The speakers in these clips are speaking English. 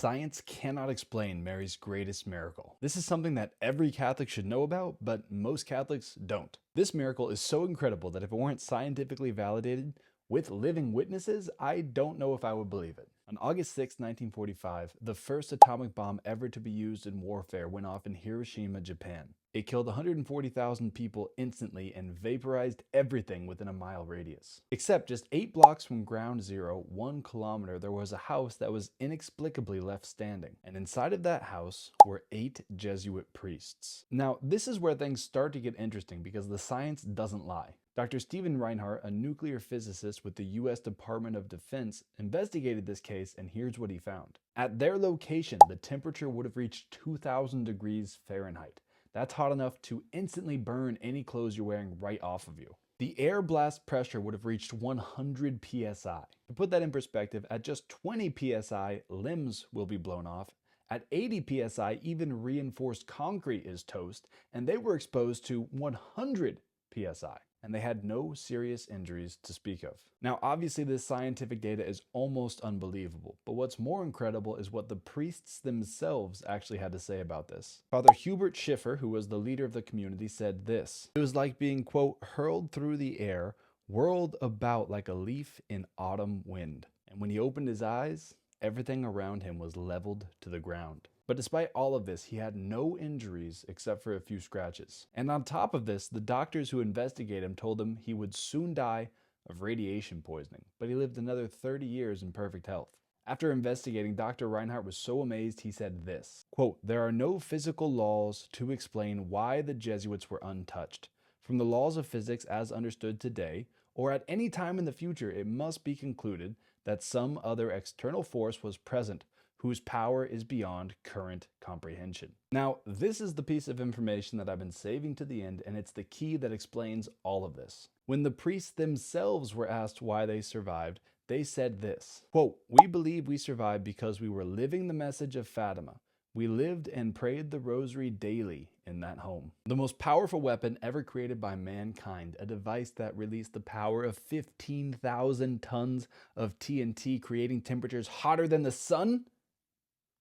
Science cannot explain Mary's greatest miracle. This is something that every Catholic should know about, but most Catholics don't. This miracle is so incredible that if it weren't scientifically validated with living witnesses, I don't know if I would believe it. On August 6, 1945, the first atomic bomb ever to be used in warfare went off in Hiroshima, Japan. It killed 140,000 people instantly and vaporized everything within a mile radius. Except just 8 blocks from ground zero, 1 kilometer, there was a house that was inexplicably left standing. And inside of that house were 8 Jesuit priests. Now, this is where things start to get interesting because the science doesn't lie. Dr. Stephen Reinhardt, a nuclear physicist with the US Department of Defense, investigated this case, and here's what he found. At their location, the temperature would have reached 2,000 degrees Fahrenheit. That's hot enough to instantly burn any clothes you're wearing right off of you. The air blast pressure would have reached 100 psi. To put that in perspective, at just 20 psi, limbs will be blown off. At 80 psi, even reinforced concrete is toast, and they were exposed to 100 psi. And they had no serious injuries to speak of. Now, obviously this scientific data is almost unbelievable, but what's more incredible is what the priests themselves actually had to say about this. Father Hubert Schiffer, who was the leader of the community, said this: "It was like being, quote, hurled through the air, whirled about like a leaf in autumn wind. And when he opened his eyes, everything around him was leveled to the ground." But despite all of this, he had no injuries except for a few scratches. And on top of this, the doctors who investigated him told him he would soon die of radiation poisoning, but he lived another 30 years in perfect health. After investigating, Dr. Reinhardt was so amazed he said this, quote, "There are no physical laws to explain why the Jesuits were untouched. From the laws of physics as understood today, or at any time in the future, it must be concluded that some other external force was present whose power is beyond current comprehension." Now, this is the piece of information that I've been saving to the end, and it's the key that explains all of this. When the priests themselves were asked why they survived, they said this, quote, "We believe we survived because we were living the message of Fatima. We lived and prayed the rosary daily in that home." The most powerful weapon ever created by mankind, a device that released the power of 15,000 tons of TNT, creating temperatures hotter than the sun,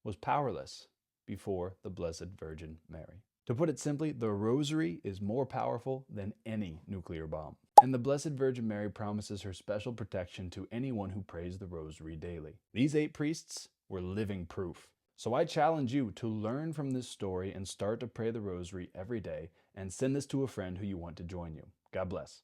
was powerless before the Blessed Virgin Mary. To put it simply, the rosary is more powerful than any nuclear bomb. And the Blessed Virgin Mary promises her special protection to anyone who prays the rosary daily. These 8 priests were living proof. So I challenge you to learn from this story and start to pray the rosary every day, and send this to a friend who you want to join you. God bless.